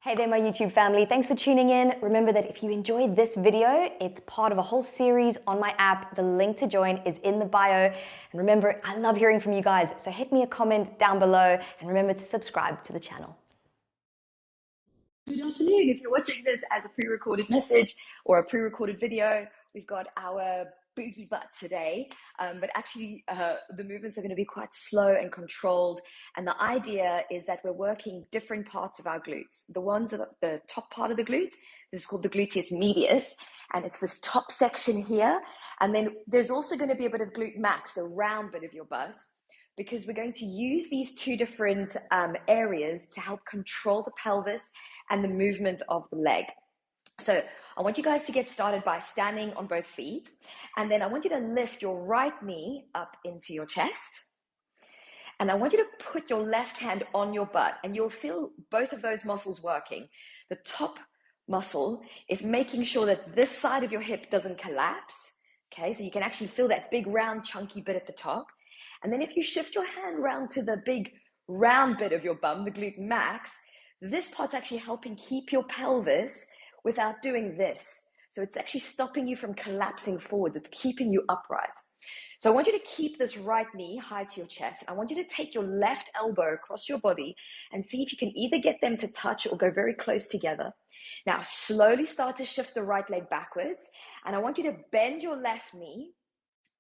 Hey there, my YouTube family. Thanks for tuning in. Remember that if you enjoyed this video, it's part of a whole series on my app. The link to join is in the bio. And remember, I love hearing from you guys. So hit me a comment down below and remember to subscribe to the channel. Good afternoon. If you're watching this as a pre-recorded message or a pre-recorded video, we've got our boogie butt today, but actually the movements are going to be quite slow and controlled, and the idea is that we're working different parts of our glutes. The ones at the top part of the glute, this is called the gluteus medius, and it's this top section here, and then there's also going to be a bit of glute max, the round bit of your butt, because we're going to use these two different areas to help control the pelvis and the movement of the leg. So I want you guys to get started by standing on both feet, and then I want you to lift your right knee up into your chest, and I want you to put your left hand on your butt, and you'll feel both of those muscles working. The top muscle is making sure that this side of your hip doesn't collapse, okay? So you can actually feel that big round chunky bit at the top, and then if you shift your hand round to the big round bit of your bum, the glute max, this part's actually helping keep your pelvis without doing this. So it's actually stopping you from collapsing forwards. It's keeping you upright. So I want you to keep this right knee high to your chest. I want you to take your left elbow across your body and see if you can either get them to touch or go very close together. Now, slowly start to shift the right leg backwards. And I want you to bend your left knee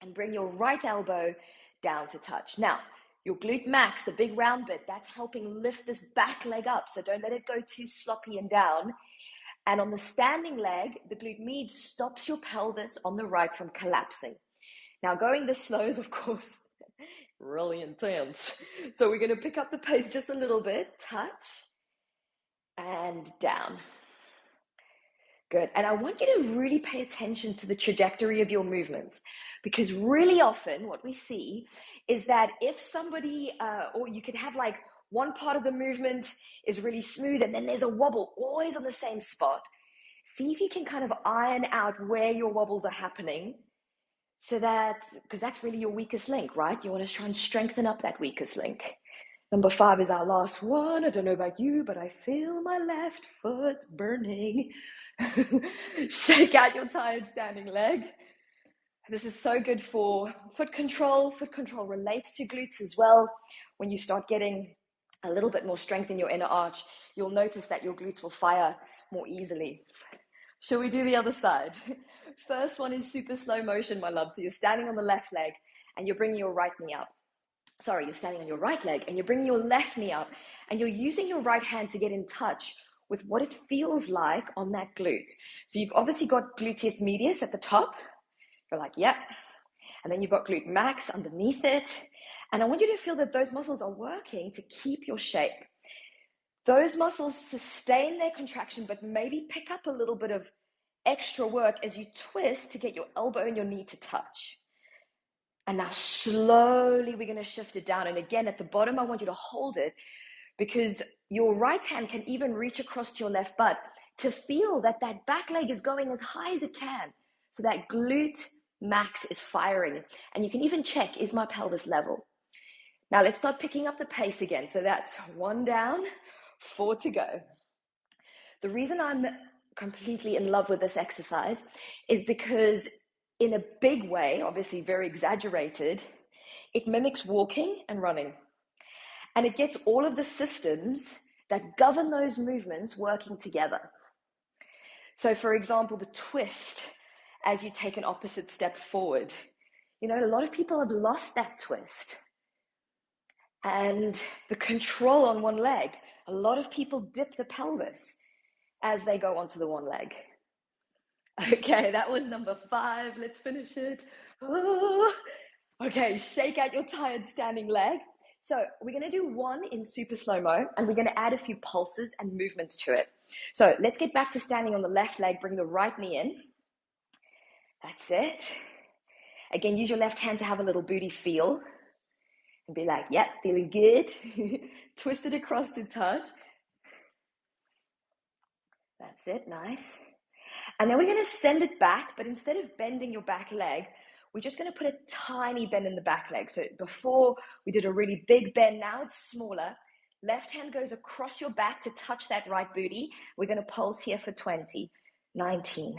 and bring your right elbow down to touch. Now, your glute max, the big round bit, that's helping lift this back leg up. So don't let it go too sloppy and down. And on the standing leg, the glute med stops your pelvis on the right from collapsing. Now, going this slow is, of course, really intense. So we're going to pick up the pace just a little bit. Touch and down. Good. And I want you to really pay attention to the trajectory of your movements, because really often what we see is that if somebody, or you could have like one part of the movement is really smooth and then there's a wobble always on the same spot. See if you can kind of iron out where your wobbles are happening, so that, because that's really your weakest link, right? You want to try and strengthen up that weakest link. Number 5 is our last one. I don't know about you, but I feel my left foot burning. Shake out your tired standing leg. This is so good for foot control. Foot control relates to glutes as well. When you start getting a little bit more strength in your inner arch, you'll notice that your glutes will fire more easily. Shall we do the other side? First one is super slow motion, my love. So you're standing on the left leg and you're bringing your right knee up. Sorry, you're standing on your right leg and you're bringing your left knee up, and you're using your right hand to get in touch with what it feels like on that glute. So you've obviously got gluteus medius at the top. You're like, yep. And then you've got glute max underneath it. And I want you to feel that those muscles are working to keep your shape. Those muscles sustain their contraction, but maybe pick up a little bit of extra work as you twist to get your elbow and your knee to touch. And now slowly we're going to shift it down. And again, at the bottom, I want you to hold it, because your right hand can even reach across to your left butt to feel that that back leg is going as high as it can. So that glute max is firing. And you can even check, is my pelvis level? Now let's start picking up the pace again. So that's 1 down, 4 to go. The reason I'm completely in love with this exercise is because in a big way, obviously very exaggerated, it mimics walking and running. And it gets all of the systems that govern those movements working together. So for example, the twist as you take an opposite step forward. You know, a lot of people have lost that twist. And the control on one leg. A lot of people dip the pelvis as they go onto the one leg. Okay, that was number 5. Let's finish it. Oh. Okay, shake out your tired standing leg. So we're going to do 1 in super slow-mo, and we're going to add a few pulses and movements to it. So let's get back to standing on the left leg. Bring the right knee in. That's it. Again, use your left hand to have a little booty feel. And be like, yep, feeling good. Twist it across to touch. That's it, nice. And then we're going to send it back, but instead of bending your back leg, we're just going to put a tiny bend in the back leg. So before we did a really big bend, now it's smaller. Left hand goes across your back to touch that right booty. We're going to pulse here for 20, 19,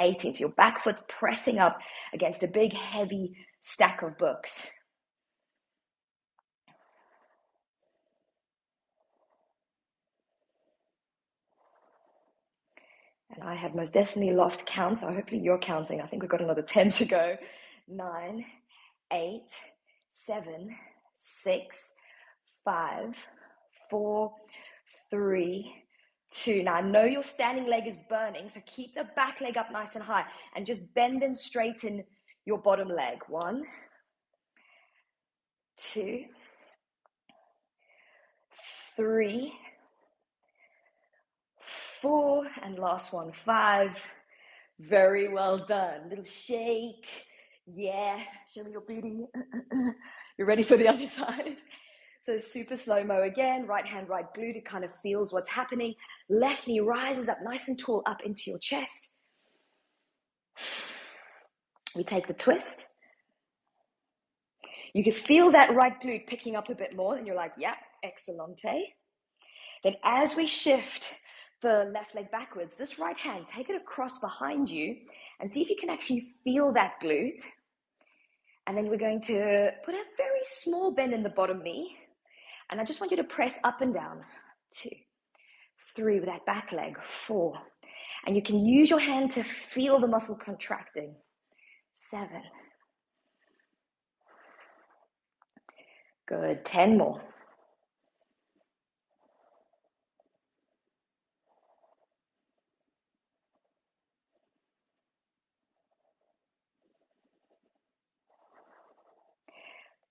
18. So your back foot's pressing up against a big, heavy stack of books. And I have most definitely lost count, so hopefully you're counting. I think we've got another 10 to go. 9, 8, 7, 6, 5, 4, 3, 2. Now I know your standing leg is burning, so keep the back leg up nice and high and just bend and straighten your bottom leg. 1, 2, 3, 4, and last one, 5. Very well done. Little shake. Yeah, show me your booty. You're ready for the other side. So super slow-mo again, right hand, right glute. It kind of feels what's happening. Left knee rises up nice and tall up into your chest. We take the twist. You can feel that right glute picking up a bit more, and you're like, yeah, excellente. Then as we shift the left leg backwards, this right hand, take it across behind you and see if you can actually feel that glute. And then we're going to put a very small bend in the bottom knee. And I just want you to press up and down. 2, 3 with that back leg. 4. And you can use your hand to feel the muscle contracting. 7. Good. 10 more.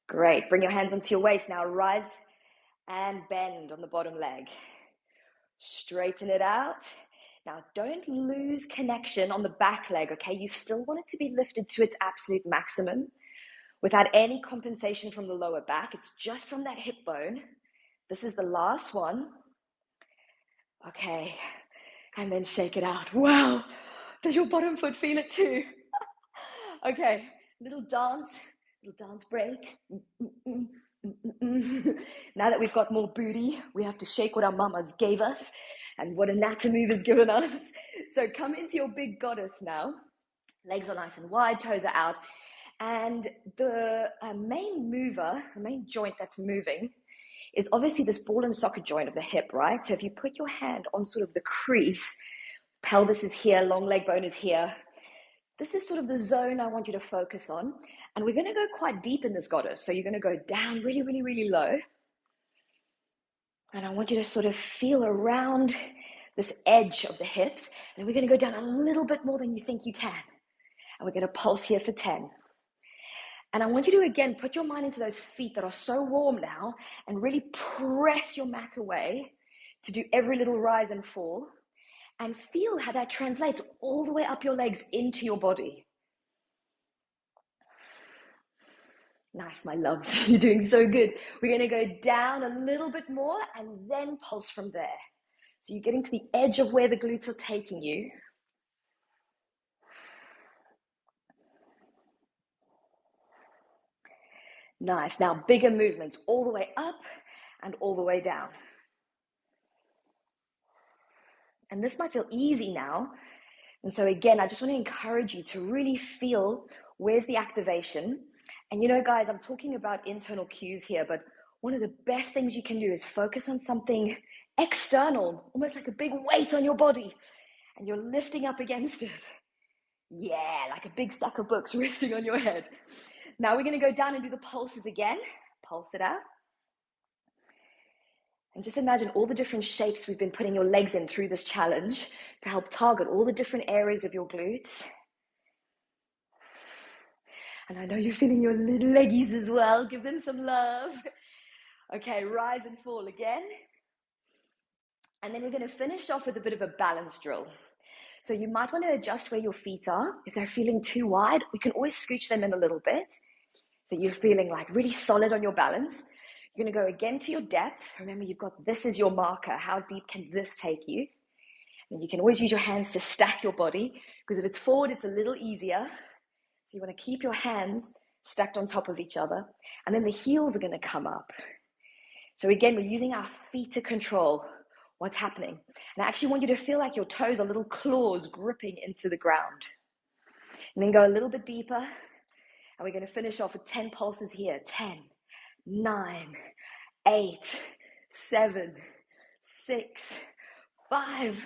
Great. Bring your hands onto your waist. Now rise and bend on the bottom leg. Straighten it out. Now don't lose connection on the back leg, okay? You still want it to be lifted to its absolute maximum without any compensation from the lower back. It's just from that hip bone. This is the last one. Okay. And then shake it out. Wow. Does your bottom foot feel it too? Okay. Little dance break. Now that we've got more booty, we have to shake what our mamas gave us and what anatomy has given us. So come into your big goddess now. Legs are nice and wide, toes are out. And the main mover, the main joint that's moving is obviously this ball and socket joint of the hip, right? So if you put your hand on sort of the crease, pelvis is here, long leg bone is here. This is sort of the zone I want you to focus on. And we're going to go quite deep in this goddess. So you're going to go down really, really, really low. And I want you to sort of feel around this edge of the hips. And we're going to go down a little bit more than you think you can. And we're going to pulse here for 10. And I want you to, again, put your mind into those feet that are so warm now and really press your mat away to do every little rise and fall. And feel how that translates all the way up your legs into your body. Nice, my loves. You're doing so good. We're going to go down a little bit more and then pulse from there. So you're getting to the edge of where the glutes are taking you. Nice. Now, bigger movements all the way up and all the way down. And this might feel easy now. And so again, I just want to encourage you to really feel where's the activation. And you know, guys, I'm talking about internal cues here, but one of the best things you can do is focus on something external, almost like a big weight on your body, and you're lifting up against it. Yeah, like a big stack of books resting on your head. Now we're going to go down and do the pulses again. Pulse it out. And just imagine all the different shapes we've been putting your legs in through this challenge to help target all the different areas of your glutes. And I know you're feeling your little leggies as well. Give them some love. Okay, rise and fall again. And then we're going to finish off with a bit of a balance drill. So you might want to adjust where your feet are. If they're feeling too wide, we can always scooch them in a little bit. So you're feeling like really solid on your balance. You're going to go again to your depth. Remember, you've got this as your marker. How deep can this take you? And you can always use your hands to stack your body, because if it's forward, it's a little easier. So you want to keep your hands stacked on top of each other. And then the heels are going to come up. So again, we're using our feet to control what's happening. And I actually want you to feel like your toes are little claws gripping into the ground. And then go a little bit deeper. And we're going to finish off with 10 pulses here. 10, 9, 8, 7, 6, 5.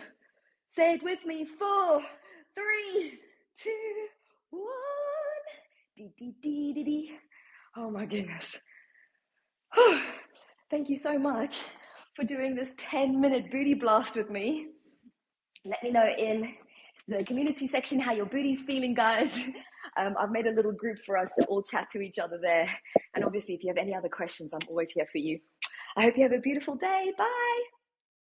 Say it with me. 4, 3, 2, 1. Dee, dee, dee, dee, dee. Oh my goodness. Thank you so much for doing this 10-minute booty blast with me. Let me know in the community section how your booty's feeling, guys. I've made a little group for us to all chat to each other there. And obviously, if you have any other questions, I'm always here for you. I hope you have a beautiful day. Bye.